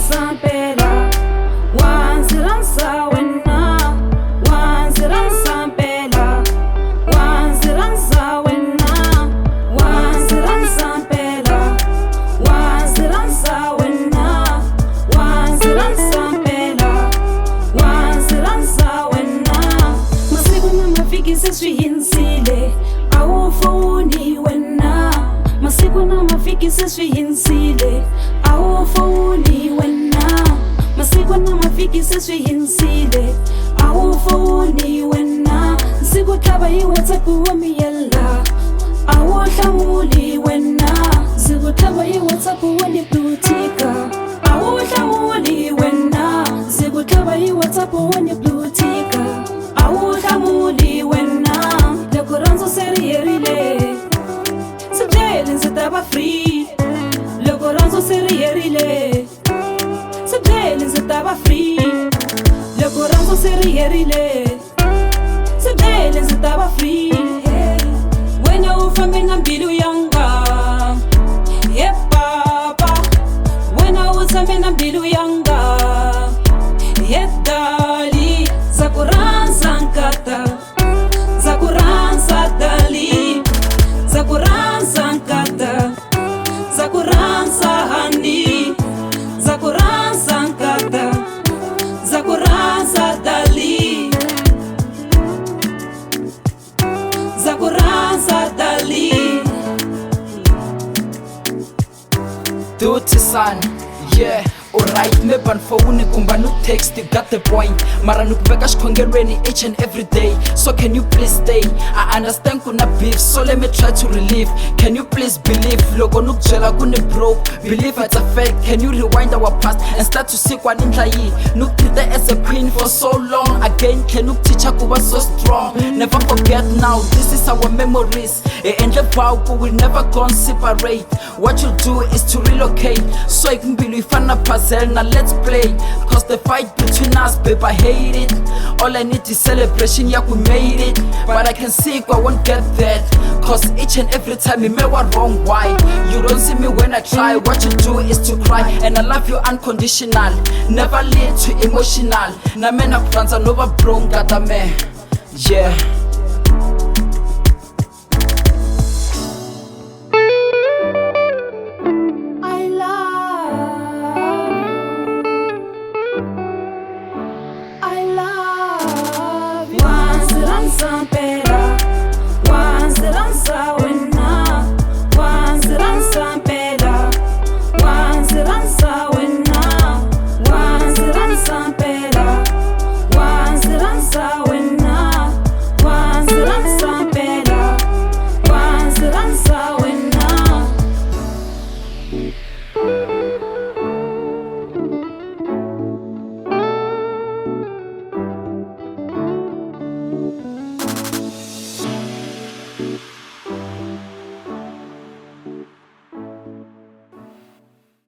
rhandza Mpela, wa ndzi rhandza wena, wa ndzi rhandza Mpela, wa ndzi rhandza wena, wa ndzi rhandza Mpela, wa ndzi rhandza wena, wa ndzi rhandza Mpela, wa ndzi rhandza wena. Masiku na mavhiki se swi hindzile, a wu foni wena. Masiku na mavhiki se swi hindzile, a wu foni wena. Masiku na mavhiki se swi hindzile, a wu foni wena. Ndzi ku tlhava hi WhatsApp wa miyela, a wu hlamuli wena. Ndzi ku tlhava hi WhatsApp wa le blutika, a wu hlamuli wena. Ndzi ku tlhava hi WhatsApp wa le blutika, a wu hlamuli wena. Loko rhandza se ri herile, ndzi byele ndzi ta va free. Loko rhandza se ri herile, ndzi byele ndzi ta va free. Loko rhandza se ri herile, ndzi byele ndzi ta va free. Wena u fambe na mbilu yanga, ye papa. Wena u tshame na mbilu yanga, ye Dally. Za ku rhandza nkata, za ku rhandza Dally. Za ku rhandza nkata, za ku rhandza honey. Za ku rhandza nkata, za ku rhandza Dally. Za ku rhandza Dally. Dutty son, yeah, alright. Maybe on phone kumba no text, you got the point. Mara nukubeka xikhongelweni each and every day. So can you please stay? I understand kuna beef, so let me try to relieve. Can you please believe? Loko nukujela kuni broke, believe it's a fact. Can you rewind our past and start to see kwa nindla yi? Nukutreat her as a queen for so long. Again, can you teach her kuba so strong? Never forget now, this is our memories. Endle vow we never gonna separate. What you do is to relocate. So it can be ifana puzzle, now let's play. Cause the fight between us, babe, I hate it. All I need is celebration, yeah, we made it. But I can see I won't get that. Cause each and every time you make one wrong, why? You don't see me when I try. What you do is to cry. And I love you unconditional, never lead to emotional. Na mena kwanza nova bronga me. Yeah. Rhandza Mpela.